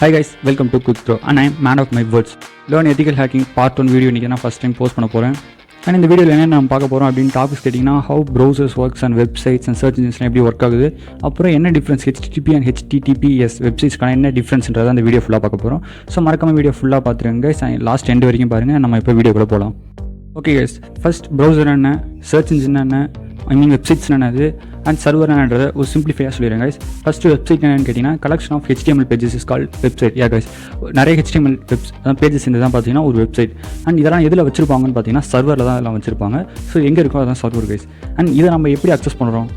Hi guys, welcome to Quick Throw and I am man of my words. Learn ethical hacking part 1 video இன்றைக்கி நான் first time post பண்ண போகிறேன். And இந்த வீடியோவில் என்ன நம்ம பார்க்க போகிறோம் அப்படின்னு டாபிக்ஸ் கேட்டிங்கன்னா how browsers works and websites and search இன்ஜின்ஸ்லாம் எப்படி ஒர்க் ஆகுது, அப்புறம் என்ன டிஃப்ரென்ஸ் HTTP அண்ட் HTTPS வெப்சைட்ஸ்க்கான என்ன டிஃப்ரென்ஸ்ன்றதை அந்த வீடியோ ஃபுல்லாக பார்க்க போகிறோம். ஸோ மறக்காம வீடியோ ஃபுல்லாக பார்த்துருங்க, லாஸ்ட் எண்ட் வரைக்கும் பாருங்கள். நம்ம இப்போ வீடியோக்குள்ளே போகலாம். ஓகே கைஸ், ஃபஸ்ட் ப்ரௌசர் என்ன, சர்ச் இன்ஜின் என்ன, வெப்சைட்ஸ் என்னது அண்ட் சர்வர் என்னன்றதை ஒரு சிம்பிளிஃபையாக சொல்லிடுறேன் கைஸ். ஃபஸ்ட்டு வெப்சைட் என்னன்னு கேட்டிங்கன்னா collection of HTML pages is called website. Guys, நிறைய HTML பேஜஸ் இந்த தான் பார்த்தீங்கன்னா ஒரு வெப்சைட். அண்ட் இதெல்லாம் எதில் வச்சிருப்பாங்கன்னு பார்த்தீங்கன்னா சர்வரில் தான் எல்லாம் வச்சிருப்பாங்க. ஸோ எங்கே இருக்கோ அதான் சர்வர் கைஸ். அண்ட் இதை நம்ம எப்படி அக்சஸ் பண்ணுறோம்,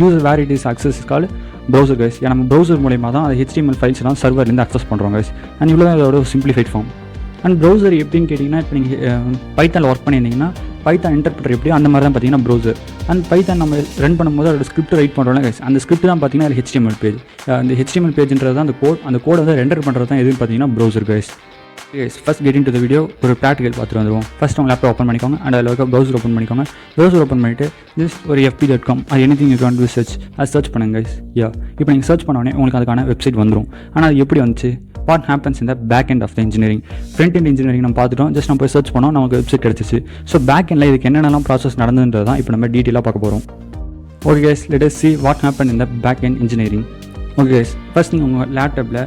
user where it is access is called browser guys. நம்ம ப்ரௌசர் மூலமா தான் அது HTML ஃபைல்ஸ்லாம் சர்வர்லேருந்து அக்சஸ் பண்ணுறோம் கைஸ். அண்ட் இவ்வளோ தான் இதோட சிம்பிளிஃபைட் ஃபார்ம். அண்ட் ப்ரௌசர் எப்படின்னு கேட்டிங்கன்னா, இப்போ நீங்கள் பைத்தானில் ஒர்க் பண்ணியிருந்தீங்கன்னா பைத்தான் இன்டர்பிரட்டர் எப்படியோ அந்த மாதிரி தான் பார்த்தீங்கன்னா ப்ரௌசர். அண்ட் பைத்தான் நம்ம ரன் பண்ணும்போது அதோட ஸ்கிரிப்ட் ரைட் பண்ணுறோம்ல கைஸ், அந்த ஸ்கிரிப்ட் தான் பார்த்தீங்கன்னா அது HTML பேஜ். அந்த HTML பேஜ்ன்றது தான் அந்த கோடை வந்து ரெண்டர் பண்ணுறது தான் எதுன்னு பார்த்தீங்கன்னா browser guys. First get in to the video ஒரு ப்ராக்டிகல் பார்த்துட்டு வந்துடுவோம். ஃபஸ்ட் உங்கள் லேப்டாப் ஓப்பன் பண்ணிக்கோங்க அண்ட் அதில் இருக்க ப்ரௌசர் ஓப்பன் பண்ணிக்கோங்க. ப்ரௌசர் ஓப்பன் பண்ணிவிட்டு ஜஸ்ட் ஒரு fb.com அது anything you can do search அது சர்ச் பண்ணுங்க கைஸ். இப்போ நீங்கள் சர்ச் பண்ணோடனே உங்களுக்கு அதுக்கான வெப்சைட் வந்துடும். ஆனால் அது எப்படி வந்துச்சு, வாட் ஹேப்பன்ஸ் இந்த back end of the engineering. Front end engineering நம்ம பார்த்துட்டோம், ஜஸ்ட் நம்ம போய் சர்ச் பண்ணோம், நமக்கு வெப்சைட் கிடச்சிச்சு. ஸோ பேக் எண்டில் இதுக்கு என்னென்னலாம் ப்ராசஸ் நடந்ததுன்றது தான் இப்போ நம்ம டீட்டெயிலாக பார்க்க போகிறோம். Okay guys, let us see what happened in the back end engineering. Okay guys, first நீங்கள் உங்கள் லேப்டாப்பில்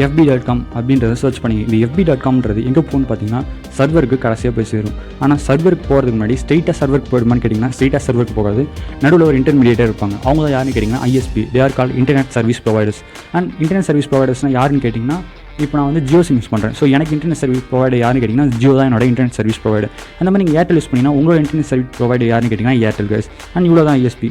fb.com அப்படின்றத சர்ச் பண்ணி, இது fb.comன்றது எங்கே போகணும்னு பார்த்தீங்கன்னா சர்வருக்கு கடைசியாக போய் சேரும். ஆனால் சர்வருக்கு போகிறதுக்கு முன்னாடி ஸ்ட்ரெயிட்டாக சர்வருக்கு போயிடுமான்னு கேட்டிங்கன்னா ஸ்ட்ரெயிட்டாக சர்வருக்கு போகாது. நடுவில் ஒரு இன்டர்மீடியேட்டாக இருப்பாங்க. அவங்க தான் யாருன்னு கேட்டிங்கன்னா ISP, they are called internet service providers. And internet service ப்ரொவைடர்ஸ்னால் யாருன்னு கேட்டிங்கன்னா, இப்போ நான் வந்து ஜியோ சிம் யூஸ் பண்ணுறேன். ஸோ எனக்கு இன்டர்நெட் சர்வீஸ் ப்ரொவைடர் யாருன்னு கேட்டிங்கன்னா ஜியோ தான் என்னோட இன்டர்நெட் சர்வீஸ் ப்ரொவைடர். அந்த மாதிரி நீங்கள் ஏர்டெல் யூஸ் பண்ணிங்கன்னா உங்களோட இன்டர்நெட் சர்வீஸ் ப்ரொவைடர் யாருன்னு கேட்டிங்கன்னா ஏர்டெல் கைஸ். அண்ட் இவ்வளோ தான் ISP.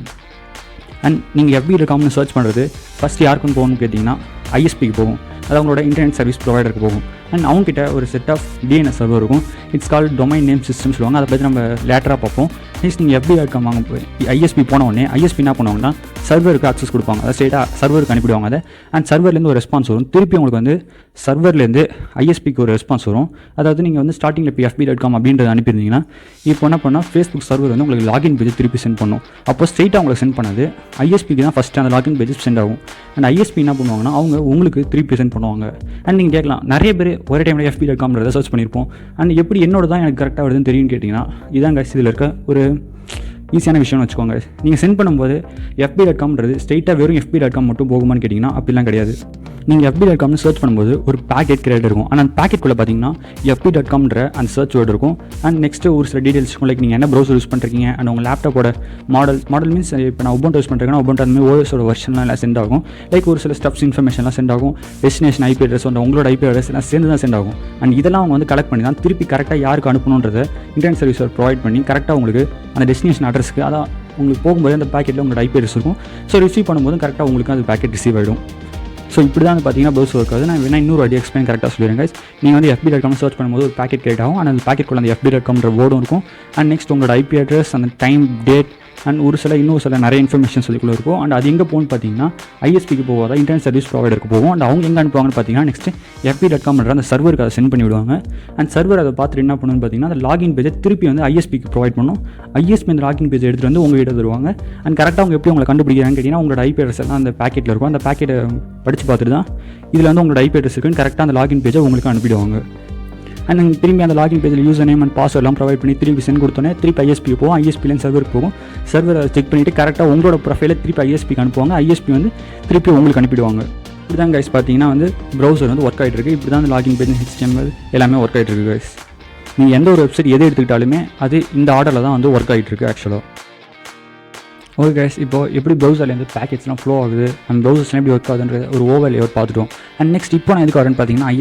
அண்ட் நீங்கள் fb.comனு சர்ச் பண்ணுறது ஃபஸ்ட் யாருக்குன்னு போகணும்னு கேட்டிங்கன்னா ISPக்கு போகும், அது அவங்களோட இன்டர்நெட் சர்வீஸ் ப்ரொவைடருக்கு போகும். அண்ட் அவங்ககிட்ட ஒரு செட் ஆஃப் DNS சர்வர் இருக்கும், it's called domain name system சொல்லுவாங்க. அதை பற்றி நம்ம லேட்டராக பார்ப்போம். நெக்ஸ்ட் நீங்கள் fb.com வாங்க போய் ISP போன உடனே ISP என்ன பண்ணுவாங்கன்னா சர்வருக்கு அக்சஸ் கொடுப்பாங்க, அதை ஸ்ட்ரெயிட்டாக சர்வருக்கு அனுப்பிடுவாங்க அதை. அண்ட் சர்வர்லேருந்து ஒரு ரெஸ்பான்ஸ் வரும், திருப்பி உங்களுக்கு வந்து சர்வர்லேருந்து ISPக்கு ஒரு ரெஸ்பான்ஸ் வரும். அதாவது நீங்கள் வந்து ஸ்டார்டிங்கில் இப்போ fb.com அப்படின்றத அனுப்பியிருந்தீங்கன்னா இப்போ என்ன பண்ணால் ஃபேஸ்புக் சர்வர் வந்து உங்களுக்கு லாகின் பேஜ் திருப்பி சென்ட் பண்ணும். அப்போ ஸ்ட்ரெயிட்டாக உங்களுக்கு சென்ட் பண்ணது ISPக்கு தான் ஃபஸ்ட்டு அந்த லாகின் பேஜஸ் சென்ட் ஆகும். அண்ட் ISP என்ன பண்ணுவாங்கன்னா அவங்க உங்களுக்கு திருப்பி சென்ட் பண்ணுவாங்க. அண்ட் நீங்கள் கேட்கலாம், நிறைய பேர் ஒரே டைமில் fb.comன்றதை சர்ச் பண்ணியிருப்போம். அண்ட் எப்படி என்னோட தான் எனக்கு கரெக்டாக வருதுன்னு தெரியும்னு கேட்டிங்கன்னா இதான் கைஸ் இதில் இருக்க ஒரு ஈஸியான விஷயம்னு வச்சுக்கோங்க. நீங்கள் சென்ட் பண்ணும்போது fb.comன்றது ஸ்ட்ரெயிட்டாக வெறும் fb.com மட்டும் போகுமான்னு கேட்டிங்கன்னா அப்படிலாம் கிடையாது. நீங்கள் fb.comனு சர்ச் பண்ணும்போது ஒரு பேக்கெட் கிரியேட் இருக்கும். ஆனால் அந்த பேக்கெட்டுக்குள்ளே பார்த்தீங்கன்னா fb.comன்ற அந்த சர்ச் வேர்டு இருக்கும். அண்ட் நெக்ஸ்ட்டு ஒரு சில டீடைல்ஸ் இருக்கும், லைக் நீங்கள் என்ன ப்ரௌசர் யூஸ் பண்ணுறீங்க அண்ட் உங்கள் லேப்டாப்போட மாடல் மீன்ஸ் இப்போ நான் உபுண்டு யூஸ் பண்ணுறேன்னா உபுண்டு அந்த மாதிரி OSோட வெர்ஷன்லாம் எல்லாம் சென்ட் ஆகும். லைக் ஒரு சில ஸ்டப்ஸ் இன்ஃபர்மேஷன்லாம் சென்ட் ஆகும், டெஸ்டினேஷன் IP அட்ரஸ் வந்து உங்களோட IP அட்ரஸ் எல்லாம் சேர்ந்து தான் சென்ட் ஆகும். அண்ட் இதெல்லாம் அவங்க வந்து கலெக்ட் பண்ணி தான் திருப்பி கரெக்டாக யாருக்கு அனுப்பணுன்றதை இன்டர்நெட் சர்வீஸர் ப்ரொவைட் பண்ணி கரெக்டாக உங்களுக்கு அந்த டெஸ்டினேஷன் அட்ரஸ்க்கு அதான் உங்களுக்கு போகும்போது அந்த பேக்கெட்டில் உங்களோட IP அட்ரஸ் இருக்கும். ஸோ ரிசீவ் பண்ணும்போது கரெக்டாக உங்களுக்கு அந்த பேக்கெட் ரிசீவ் ஆகிடும். ஸோ இப்படி தான் பார்த்தீங்கன்னா ப்ரௌசர் ஒர்க் ஆகுது. நான் வேணா இன்னொரு வாட்டி எக்ஸ்பிளைன் கரெக்டாக சொல்லிடுறேன் கைஸ். நீங்கள் வந்து fb.com சர்ச் பண்ணும்போது ஒரு பேக்கெட் கிரியேட் ஆகும். அந்த பேக்கெட்டுக்குள்ள அந்த fb.comன்ற வேர்டும் இருக்கும். அண்ட் நெக்ஸ்ட் உங்களோட IP அட்ரஸ், அந்த டைம், டேட் அண்ட் இன்னும் சில நிறைய இன்ஃபர்மேஷன் சொல்லிக்குள்ளே இருக்கும். அண்ட் அது எங்கே போகணும்னு பார்த்தீங்கன்னா ISPக்கு போகாத இன்டர்நெட் சர்வீஸ் ப்ரொவைடருக்கு போகும். அண்ட் அவங்க எங்கே அனுப்புவாங்கன்னு பார்த்தீங்கன்னா நெக்ஸ்ட் fb.comன்ற அந்த சர்வருக்கு அதை சென்ட் பண்ணி விடுவாங்க. அண்ட் சர்வர் அதை பார்த்துட்டு என்ன பண்ணணும்னு பார்த்தீங்கன்னா அந்த லாகின் பேஜை திருப்பி வந்து ISPக்கு ப்ரொவைட் பண்ணும். ISP அந்த லாகின் பேஜை எடுத்துகிட்டு வந்து உங்கள் கிட்ட தருவாங்க. அண்ட் கரெக்டாக அவங்க எப்படி உங்களை கண்டுபிடிக்கிறாங்கன்னு கேட்டிங்கன்னா உங்களோட IP அட்ரஸ் எல்லாம் அந்த பேக்கெட்டில் இருக்கும். அந்த பேக்கெட்டை படித்து பார்த்துட்டு தான் இதில் வந்து உங்களோட IP அட்ரஸ் இருக்குன்னு கரெக்டாக அந்த லாகின் பேஜை உங்களுக்கு அனுப்பிடுவாங்க. அண்ட் நீங்கள் திரும்பி அந்த லாகின் பேஜில் யூசர் நேம் அண்ட் பாஸ்வேர்ட்லாம் ப்ரொவைட் பண்ணி திருப்பி சென்ட் கொடுத்தோன்னே திருப்பி ISPக்கு போகும். ISPலேருந்து சர்வருக்கு போகும். சர்வரை செக் பண்ணிவிட்டு கரெக்டாக உங்களோட ப்ரொஃபைலை திருப்பி ISPக்கு அனுப்புவாங்க. ISP வந்து திருப்பி உங்களுக்கு அனுப்பிடுவாங்க. இப்படி தான் கைஸ் பார்த்தீங்கன்னா வந்து ப்ரௌசர் வந்து ஒர்க் ஆகிட்டு இருக்குது. இப்படி தான் அந்த லாகின் பேஜ் HTML எல்லாமே ஒர்க் ஆகிட்டு இருக்குது கைஸ். நீங்கள் எந்த ஒரு வெப்சைட் எது எடுத்துக்கிட்டாலுமே அது இந்த ஆர்டரில் தான் வந்து ஒர்க் ஆகிட்டு இருக்குது ஆக்சுவலாக. ஓகே கைஸ், இப்போது எப்படி ப்ரௌசர்லேருந்து பேக்கெட்ஸ்லாம் ஃப்ளோ ஆகுது அண்ட் ப்ரௌசர்ஸ்லாம் எப்படி ஒர்க் ஆகுதுன்றது ஒரு ஓவர்லேவர் பார்த்துட்டோம். அண்ட் நெக்ஸ்ட் இப்போ நான் எதுக்கு வரேன்னு பார்த்தீங்கன்னா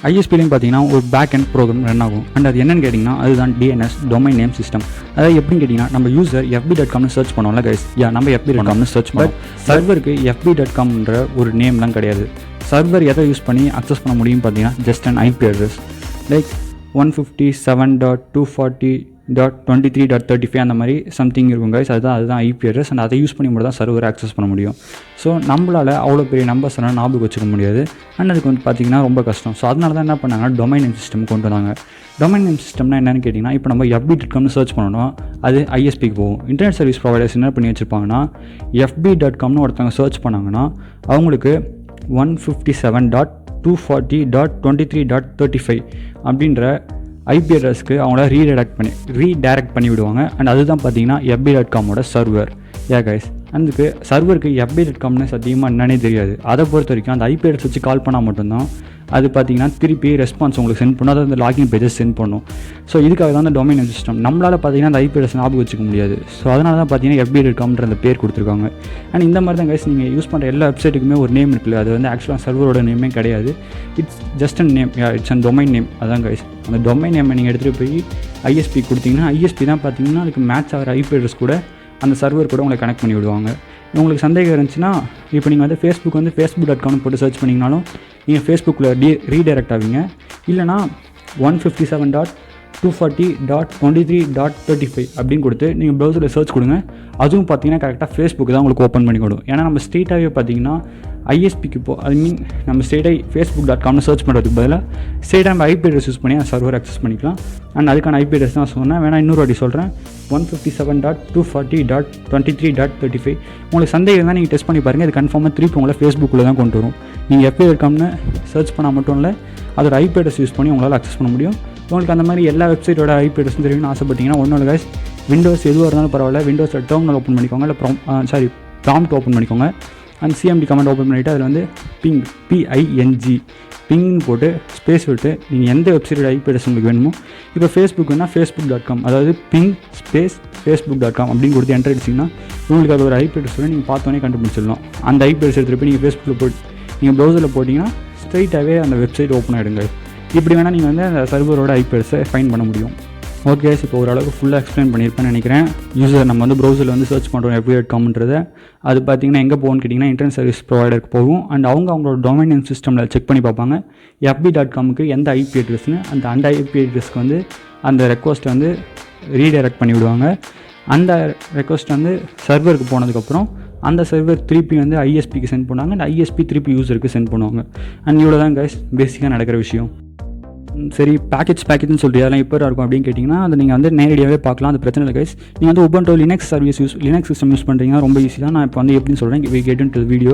ISPலையும் பார்த்தீங்கன்னா ஒரு பேக் எண்ட் ப்ரோக்ராம் ரன் ஆகும். அண்ட் அது என்னென்னு கேட்டிங்கன்னா அதுதான் DNS டொமைன் நேம் சிஸ்டம். அதாவது எப்படின்னு கேட்டிங்கன்னா நம்ம யூசர் fb.comனு சர்ச் பண்ணோம்ல கைஸ், நம்ம fb.comனு சர்ச் பண்ணோம். சர்வருக்கு fb.comன்ற ஒரு நேம்லாம் கிடையாது. சர்வர் எதை யூஸ் பண்ணி அக்சஸ் பண்ண முடியும்னு பார்த்தீங்கன்னா just and IP address like 157.240.23.35 அந்த மாதிரி சம்திங் இருக்கும் கைஸ். அதுதான் IP அட்ரஸ். அண்ட் அதை யூஸ் பண்ணி மட்டும் தான் சர்வரை ஆக்சஸ் பண்ண முடியும். ஸோ நம்மளால் அவ்வளோ பெரிய நம்பர்ஸ் எல்லாம் ஞாபகம் வச்சுக்க முடியாது. அண்ட் அதுக்கு வந்து பார்த்திங்கன்னா ரொம்ப கஷ்டம். ஸோ அதனால தான் என்ன பண்ணாங்கன்னா டொமைன் நேம் சிஸ்டம் கொண்டு வந்தாங்க. டொமைன் நேம் சிஸ்டம்னா என்னென்னு கேட்டிங்கன்னா இப்போ நம்ம fb.comனு சர்ச் பண்ணோன்னா அது ISPக்கு போகும். இன்டர்நெட் சர்வீஸ் ப்ரொவைடர்ஸ் என்ன பண்ணி வச்சுருப்பாங்கன்னா fb.comனு ஒருத்தவங்க சர்ச் பண்ணாங்கன்னா அவங்களுக்கு 157. 192.240.23.35 அப்படின்ற ஐபி அட்ரஸ்க்கு அவங்கள ரீடைரக்ட் பண்ணி விடுவாங்க. அண்ட் அதுதான் பார்த்தீங்கன்னா fb.comோட சர்வர். கைஸ், அதுக்கு சர்வருக்கு fb.comனு சத்தியமாக என்னன்னே தெரியாது. அதை பொறுத்த வரைக்கும் அந்த ஐபி அட்ரஸ் வச்சு கால் பண்ணால் மட்டும்தான் அது பார்த்தீங்கன்னா திருப்பி ரெஸ்பான்ஸ் உங்களுக்கு சென்ட் பண்ணும், அதாவது அந்த லாகின் பேஜஸ் சென்ட் பண்ணும். ஸோ இதுக்காக தான் அந்த டொமைன் சிஸ்டம். நம்மளால் பார்த்தீங்கன்னா அந்த ஐபி அட்ரஸ் ஞாபகம் வச்சுக்க முடியாது. ஸோ அதனால தான் பார்த்தீங்கன்னா fb.comன்ற அந்த பேர் கொடுத்துருக்காங்க. அண்ட் இந்த மாதிரி தான் கைஸ் நீங்கள் யூஸ் பண்ணுற எல்லா வெப்சைட்டுக்குமே ஒரு நேம் இருக்குல்ல, அது வந்து ஆக்சுவலாக சர்வரோட நேமே கிடையாது. It's just and name, it's and domain name. அதான் கைஸ், அந்த டொமைன் நேமை நீங்கள் எடுத்துகிட்டு போய் ஐஎஸ்பி கொடுத்தீங்கன்னா ஐஎஸ்பி தான் பார்த்தீங்கன்னா அதுக்கு மேட்ச் ஆகிற ஐபி அட்ரஸ் கூட அந்த சர்வர் கூட உங்களை கனெக்ட் பண்ணி விடுவாங்க. உங்களுக்கு சந்தேகம் இருந்துச்சுன்னா இப்போ நீங்கள் வந்து facebook.com போட்டு சர்ச் பண்ணிங்கனாலும் நீங்கள் ஃபேஸ்புக்கில் ரீடைரக்ட் ஆவீங்க. இல்லைனா 157.240.23.35 அப்படின்னு கொடுத்து நீங்கள் ப்ரௌசரில் சர்ச் கொடுங்க. அதுவும் பார்த்தீங்கன்னா கரெக்டாக ஃபேஸ்புக் தான் உங்களுக்கு ஓப்பன் பண்ணி கொடுக்கும். ஏன்னா நம்ம ஸ்ட்ரெயிட்டாகவே பார்த்தீங்கன்னா ஐஎஸ்பிக்கு நம்ம ஸ்ட்ரெயிட்டாக facebook.comனு சர்ச் பண்ணுறதுக்கு பதிலாக ஸ்ட்ரெயிட்டாக நம்ம ஐபி அட்ரஸ் யூஸ் பண்ணி அந்த சர்வர் அக்சஸ் பண்ணிக்கலாம். அண்ட் அதுக்கான ஐபி அட்ரஸ் தான் சொன்னேன். வேணால் இன்னொரு வாட்டி சொல்கிறேன், 157.240.23.35. உங்களுக்கு சந்தேகம் தான் நீங்கள் டெஸ்ட் பண்ணி பாருங்கள். இது கன்ஃபார்மாக திருப்பி உங்களை ஃபேஸ்புக்கில் தான் கொண்டு வரும். நீங்கள் fb.comனு சர்ச் பண்ணால் மட்டும் இல்லை, அதோட ஐபி அட்ரஸ் யூஸ் பண்ணி உங்களால் அக்சஸ் பண்ண முடியும். உங்களுக்கு அந்த மாதிரி எல்லா வெப்சைட்டோட ஐபி அட்ரஸும் தெரியும்னு ஆசைப்பட்டீங்கன்னா ஒன்றும் இல்லை கைஸ், விண்டோஸ் எதுவாக இருந்தாலும் பரவாயில்ல, விண்டோஸில் டெர்மினல் ஓப்பன் பண்ணிக்கோங்க, இல்லை ப்ராம்ப்ட் ஓப்பன் பண்ணிக்கோங்க. அண்ட் சிஎம்டி கமெண்ட் ஓப்பன் பண்ணிவிட்டு அதில் வந்து பிங்னு போட்டு ஸ்பேஸ் விட்டு நீங்கள் எந்த வெப்சைட்டோட ஐபி அட்ரஸ் உங்களுக்கு வேணுமோ, இப்போ ஃபேஸ்புக்குன்னா facebook.com, அதாவது பிங் ஸ்பேஸ் facebook.com அப்படின்னு கொடுத்து என்டர் அடிச்சிங்கன்னா உங்களுக்கு அது ஒரு ஐபி அட்ரஸ் நீங்கள் பார்த்தோன்னே கண்டுபிடிச்சிடலாம். அந்த ஐபி அட்ரஸ் எடுத்துகிட்டு போய் நீங்கள் ஃபேஸ்புக்கில் போட்டு நீங்கள் ப்ரௌசரில் போட்டிங்கன்னா ஸ்ட்ரைட்டாகவே அந்த வெப்சைட் ஓப்பன் ஆகிடுங்க. இப்படி வேணால் நீங்கள் வந்து அந்த சர்வரோட ஐபி அட்ரஸை ஃபைண்ட் பண்ண முடியும். ஓகே, இப்போ ஓரளவுக்கு ஃபுல்லாக எக்ஸ்பிளைன் பண்ணியிருப்பேன்னு நினைக்கிறேன். யூசர் நம்ம வந்து ப்ரௌசரில் வந்து சர்ச் பண்ணுறோம் fb.comன்றதை, அது பார்த்தீங்கன்னா எங்கே போகும்னு கேட்டிங்கன்னா இன்டர்நெட் சர்வீஸ் ப்ரொவைடருக்கு போகும். அண்ட் அவங்களோட டொமைன் நேம் சிஸ்டமில் செக் பண்ணி பார்ப்பாங்க fb.comக்கு எந்த ஐபி அட்ரஸ்னு. அந்த ஐபி அட்ரஸ்க்கு வந்து அந்த ரெக்வஸ்ட்டை வந்து ரீடைரக்ட் பண்ணி விடுவாங்க. அந்த ரெக்வஸ்ட் வந்து சர்வருக்கு போனதுக்கப்புறம் அந்த சர்வர் திருப்பி வந்து ஐஎஸ்பிக்கு சென்ட் பண்ணுவாங்க. அந்த ஐஎஸ்பி திருப்பி யூசருக்கு சென்ட் பண்ணுவாங்க. அண்ட் இவ்வளோ தான் கைஸ் பேசிக்காக நடக்கிற விஷயம். சரி, பேக்கேஜ்னு சொல்லிட்டு அதெல்லாம் இப்போ இருக்கும் அப்படின்னு கேட்டிங்கன்னா அதை நீங்கள் வந்து நேரடியாகவே பார்க்கலாம். அது பிரச்சனை இல்லை கைஸ். நீங்கள் வந்து உபுண்டு லினக்ஸ் சிஸ்டம் யூஸ் பண்ணுறீங்கன்னா ரொம்ப ஈஸி தான். நான் இப்போ வந்து எப்படின்னு சொல்கிறேன், we get into video.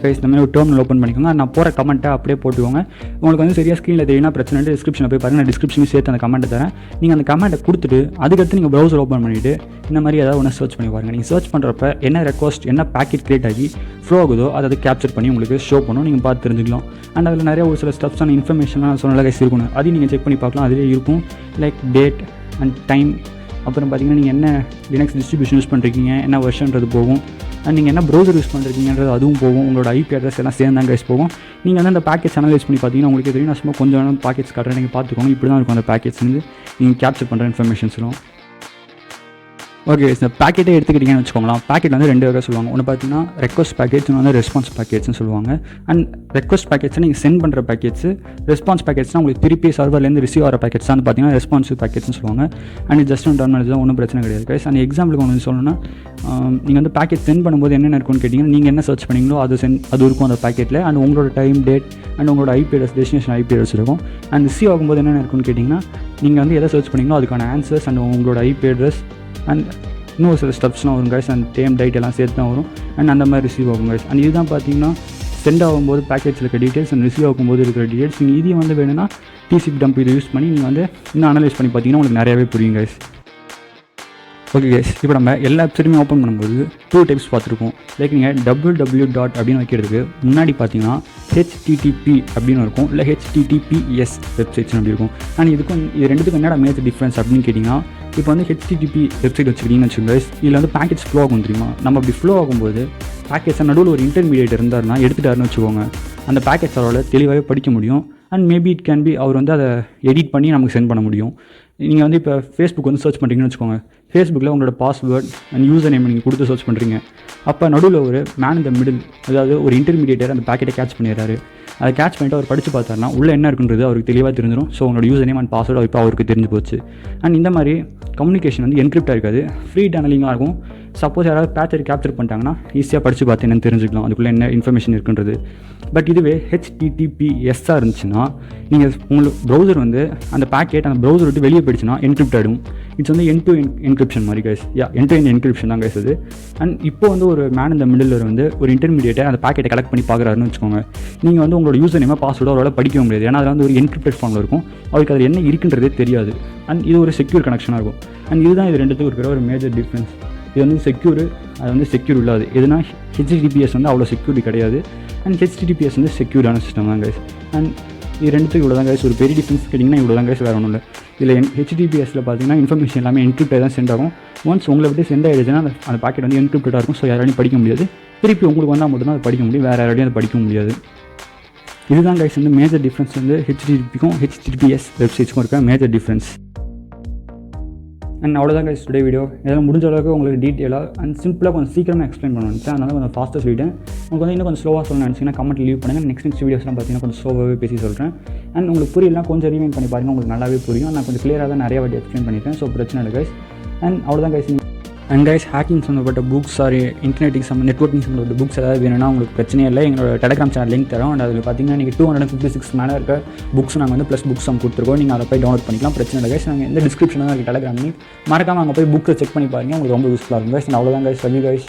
Guys இந்த மாதிரி ஒரு டெர்மினல் ஓப்பன் பண்ணிக்கோங்க. நான் போகிற கமெண்ட்டை அப்படியே போட்டுக்கோங்க. உங்களுக்கு வந்து சரியாக ஸ்க்ரீனில் தெரியும்னா பிரச்சனை இல்லை, டிஸ்கிரிப்ஷனில் போய் பாருங்கள். நான் டிஸ்கிரிப்ஷனில் சேர்த்து அந்த கமெண்ட்டை தரேன். நீங்கள் அந்த கமெண்ட்டை கொடுத்துட்டு அதுக்கடுத்து நீங்கள் ப்ரௌசர் ஓப்பன் பண்ணிவிட்டு இந்த மாதிரி ஏதாவது ஒன்று சர்ச் பண்ணி பாருங்கள். நீங்கள் சர்ச் பண்ணுறப்ப என்ன ரெக்வஸ்ட் என்ன பேக்கெட் கிரியேட் ஆகி ஃப்ளோ ஆகுதோ அதை கேப்சர் பண்ணி உங்களுக்கு ஷோ பண்ணும். நீங்கள் பார்த்து தெரிஞ்சுக்கலாம். அண்ட் அதில் நிறைய ஒரு சில ஸ்டெப்ஸான இன்ஃபர்மேஷன்லாம் சொன்ன கைஸ் இருக்கணும். அதையும் நீங்கள் செக் பண்ணி பார்க்கலாம். அதிலே இருக்கும் லைக் டேட் அண்ட் டைம். அப்புறம் பார்த்தீங்கன்னா நீங்கள் என்ன லினக்ஸ் டிஸ்ட்ரிபியூஷன் யூஸ் பண்ணுறீங்க, என்ன வெர்ஷன்றது போகும். அண்ட் நீங்கள் என்ன ப்ரௌசர் யூஸ் பண்ணுறீங்கன்றது அதுவும் போகும். உங்களோட ஐபி அட்ரஸ் எல்லாம் சேர்ந்தாங்க கைஸ் போகும். நீங்கள் வந்து அந்த பேக்கேஜ் அனலைஸ் பண்ணி பார்த்தீங்கன்னா உங்களுக்கு தெரியும். நான் சும்மா கொஞ்சம் பேக்கேஜ் காட்டுறேன், நீங்கள் பார்த்துக்கோங்க. இப்படி தான் இருக்கும் அந்த பேக்கேஜ் வந்து நீங்கள் கேப்சர் பண்ணுற இன்ஃபர்மேஷன்ஸ்லாம். ஓகே, இந்த பேக்கெட்டே எடுத்துக்கிட்டிங்கன்னு வச்சுக்கோங்களேன். பேக்கெட் வந்து ரெண்டு வகை சொல்லுவாங்க. ஒன்று பார்த்தீங்கன்னா ரெக்வஸ்ட் பேக்கேஜ், இன்னும் வந்து ரெஸ்பான்ஸ் பேக்கேஜ்னு சொல்லுவாங்க. அண்ட் ரெக்வஸ்ட் பேக்கேஜ் நீங்கள் சென்ட் பண்ணுற பேக்கேஜ், ரெஸ்பான்ஸ் பேக்கேஜ்னால் உங்களுக்கு திருப்பி சர்வர்லேருந்து ரிசீவ் ஆகிற பேக்கேஜ் தான் பார்த்தீங்கன்னா ரெஸ்பான்சிவ் பேக்கேஜ்னு சொல்லுவாங்க. அண்ட் ஜஸ்ட் ஒன் டர்மினேஜ் தான், ஒன்றும் பிரச்சனை கிடையாது கைஸ். அந்த எக்ஸாம்பிளுக்கு ஒன்று சொல்லணும்னா, நீங்கள் வந்து பேக்கேஜ் சென்ட் பண்ணும்போது என்னென்ன இருக்குன்னு கேட்டிங்கன்னா, நீங்கள் என்ன சர்ச் பண்ணிங்களோ அது இருக்கும் அந்த பேக்கெட்டில். அண்ட் உங்களோட டைம், டேட் அண்ட் உங்களோட IP address, destination IP address இருக்கும். அண்ட் ரிசீவ் ஆகும்போது என்னென்ன இருக்குன்னு கேட்டிங்கன்னா, நீங்கள் வந்து எதை சர்ச் பண்ணிங்களோ அதுக்கான ஆன்சர்ஸ் அண்ட் உங்களோட ஐபி அட்ரஸ் அண்ட் இன்னும் சில ஸ்டெப்ஸ்லாம் வரும் கைஸ். அண்ட் டைம், டேட் எல்லாம் சேர்த்து தான் வரும். அண்ட் அந்த மாதிரி ரிசீவ் ஆகும் கைஸ். அண்ட் இதுதான் பார்த்தீங்கன்னா சென்ட் ஆகும்போது பேக்கேஜில் இருக்க டீட்டெயில்ஸ் அண்ட் ரிசீவ் ஆகும்போது இருக்கிற டீட்டெயில்ஸ். நீங்கள் இதையும் வந்து வேணும்னா டிசிபி டம்ப் இதை யூஸ் பண்ணி நீங்கள் வந்து இன்னும் அனலைஸ் பண்ணி பார்த்தீங்கன்னா உங்களுக்கு நிறையாவே புரியும் கைஸ். ஓகே கைஸ், இப்போ நம்ம எல்லா வெப்சைட்டுமே ஓப்பன் பண்ணும்போது 2 டைப்ஸ் பார்த்துருக்கோம். லைக் நீங்கள் www அப்படின்னு வைக்கிறதுக்கு முன்னாடி பார்த்தீங்கன்னா HTTP அப்படின்னு இருக்கும், இல்லை HTTPS வெப்சைட்ஸ் அப்படி இருக்கும். அண்ட் இது ரெண்டுத்துக்கும் என்னடா மேஜர் டிஃப்ரென்ஸ் அப்படின்னு கேட்டிங்கன்னா, இப்போ வந்து HTTP வெப்சைட் வச்சுக்கிட்டீங்கன்னு வச்சுக்கோங்க கைஸ், இதில் வந்து பேக்கேஜ் ஃப்ளோ ஆகும் தெரியுமா. நம்ம அப்படி ஃப்ளோ ஆகும்போது பேக்கேஜ் நடுவில் ஒரு இன்டர்மீடியேட் இருந்தாருன்னா எடுத்துட்டாருன்னு வச்சுக்கோங்க, அந்த பேக்கேஜ் அவரால் தெளிவாகவே படிக்க முடியும். And maybe it can be அவர் வந்து அதை எடிட் பண்ணி நமக்கு சென்ட் பண்ண முடியும். நீங்கள் வந்து இப்போ ஃபேஸ்புக் வந்து சர்ச் பண்ணுறீங்கன்னு வச்சுக்கோங்க, ஃபேஸ்புக்கில் உங்களோட பாஸ்வேர்ட் அண்ட் யூசர் நேம் நீங்கள் கொடுத்து சர்ச் பண்ணுறீங்க. அப்போ நடுவில் ஒரு மேன் இந்த மிடில், அதாவது ஒரு இன்டர்மீடியேட்டர் அந்த பேக்கெட்டை கேட்ச் பண்ணிடுறாரு. அதை கேட்ச் பண்ணிட்டு அவர் படித்து பார்த்தாருனா உள்ளே என்ன இருக்குன்றது அவருக்கு தெளிவாக தெரிஞ்சிடும். ஸோ உங்களோட யூசர் நேம் அண்ட் பாஸ்வேர்டு இப்போ அவருக்கு தெரிஞ்சு போச்சு. அண்ட் இந்த மாதிரி கம்யூனிகேஷன் வந்து என்கிரிப்டாக இருக்காது, ஃப்ரீ டனலிங்காக இருக்கும். சப்போஸ் யாராவது பேட்சை கேப்சர் பண்ணிட்டாங்கன்னா ஈஸியாக படித்து பார்த்து என்னென்னு தெரிஞ்சுக்கலாம் அதுக்குள்ளே என்ன இன்ஃபர்மேஷன் இருக்குன்றது. பட் இதுவே HTTPSஆக இருந்துச்சுன்னா நீங்கள் உங்களுக்கு ப்ரௌசர் வந்து அந்த பேக்கெட் அந்த ப்ரௌசர் விட்டு வெளியே போயிடுச்சுன்னா என்கிரிப்ட் ஆகிடும். இட்ஸ் வந்து என் டு என்கிரிப்ஷன் மாதிரி கைஸ். என் டு என்கிரிப்ஷன் தான் கைஸ் அது. அண்ட் இப்போ வந்து ஒரு மேன் இந்த மிடில் வந்து ஒரு இன்டர்மீடியேட்டை அந்த பேக்கெட்டை கலெக்ட் பண்ணி பார்க்குறாருன்னு வச்சுக்கோங்க. நீங்கள் வந்து உங்களோட யூசர் நேமாக பாஸ்வேர்டோ அவரால் படிக்க முடியாது. ஏன்னா அதில் வந்து ஒரு என்கிரிப்டட் ஃபார்மில் இருக்கும். அவருக்கு அதில் என்ன இருக்குன்றதே தெரியாது. அண்ட் இது ஒரு செக்யூர் கனெக்ஷனாக இருக்கும். அண்ட் இதுதான் இது ரெண்டுத்துக்கும் இருக்கிற ஒரு மேஜர் டிஃப்ரென்ஸ். இது வந்து செக்யூர், அது வந்து செக்யூர் இல்லாது. எதுனா HTTPS வந்து அவ்வளோ செக்யூரிட்டி கிடையாது. அண்ட் HTTPS வந்து செக்யூரான சிஸ்டம் தான் கைஸ். அண்ட் இது ரெண்டுத்துக்கு இவ்வளோ தான் கைஸ். ஒரு பெரிய டிஃப்ரென்ஸ் கேட்டிங்கன்னா இவ்வளோ தான் கைஸ், வேறு ஒன்றும் இல்லை. இதில் HTTPSல பார்த்தீங்கன்னா இன்ஃபர்மேஷன் எல்லாமே என்கிரிப்டாக தான் சென்ட் ஆகும். ஒன்ஸ் உங்களை விட்டு சென்ட் ஆகிடுச்சுன்னா அந்த பாக்கெட் வந்து என்கிரிப்டாக இருக்கும். ஸோ யாராலையும் படிக்க முடியாது. திருப்பி உங்களுக்கு வந்தால் மட்டும்தான் அதை படிக்க முடியும், வேறு யாராலையும் அதை படிக்க முடியாது. இதுதான் கைஸ் வந்து மேஜர் டிஃப்ரென்ஸ் வந்து HTTPக்கும் HTTPS வெப்சைட்ஸ்க்கும் இருக்க மேஜர் டிஃப்ரென்ஸ். அண்ட் அவ்வளோதான் கைஸ் டுடே வீடியோ. இதெல்லாம் முடிஞ்ச அளவுக்கு உங்களுக்கு டீட்டெயிலாக அண்ட் சிம்பிளாக கொஞ்சம் சீக்கிரமாக எக்ஸ்பிளைன் பண்ண நினச்சேன். அதனால் கொஞ்சம் ஃபாஸ்ட்டாக சொல்லிட்டேன். உங்களுக்கு வந்து இன்னும் கொஞ்சம் ஸ்லோவாக சொல்ல நினச்சிங்கன்னா கமெண்ட் லீவ் பண்ணுங்கள். நெக்ஸ்ட் வீடியோஸ்லாம் பார்த்தீங்கன்னா கொஞ்சம் ஸ்லோவாகவே பேசி சொல்கிறேன். அண்ட் உங்களுக்கு புரியலாம் கொஞ்சம் ரீவைண்ட் பண்ணி பாருங்கள், உங்களுக்கு நல்லாவே புரியும். நான் கொஞ்சம் கிளியராக தான் நிறைய வாட்டி எக்ஸ்பிளைன் பண்ணியிருக்கேன். ஸோ பிரச்சனை இல்லை கைஸ். அண்ட் அவ்வளோதான் கைஸ். அண்ட் கைஸ் ஹேக்கிங் சம்மந்தப்பட்ட புக்ஸ் சாரி இன்டர்நெட்டிங் நெட்வொர்க்கிங் சம்மந்தப்பட்ட புக்ஸ் ஏதாவது வேணும்னா உங்களுக்கு பிரச்சனையே இல்லை. எங்களோட டெலிகிராம் சேனல் லிங்க் தரோம். அண்ட் அதில் பார்த்தீங்கன்னா நீங்கள் 256 மேலே இருக்க புக்ஸ் நாங்கள் வந்து ப்ளஸ் புக்ஸ் கொடுத்துருக்கோம். நீங்கள் அதை போய் டவுன்லோட் பண்ணிக்கலாம், பிரச்சனை இல்லை கைஸ். நாங்கள் எந்த டிஸ்கிரிப்ஷனில் தான் இருக்குது டெலிகிராம் லிங்க். மறக்காமல் அங்கே போய் புக்கை செக் பண்ணி பாருங்கள், உங்களுக்கு ரொம்ப யூஸ்ஃபுல்லாக இருக்கும் கைஸ். அவ்வளோதான் கைஸ். Love you guys.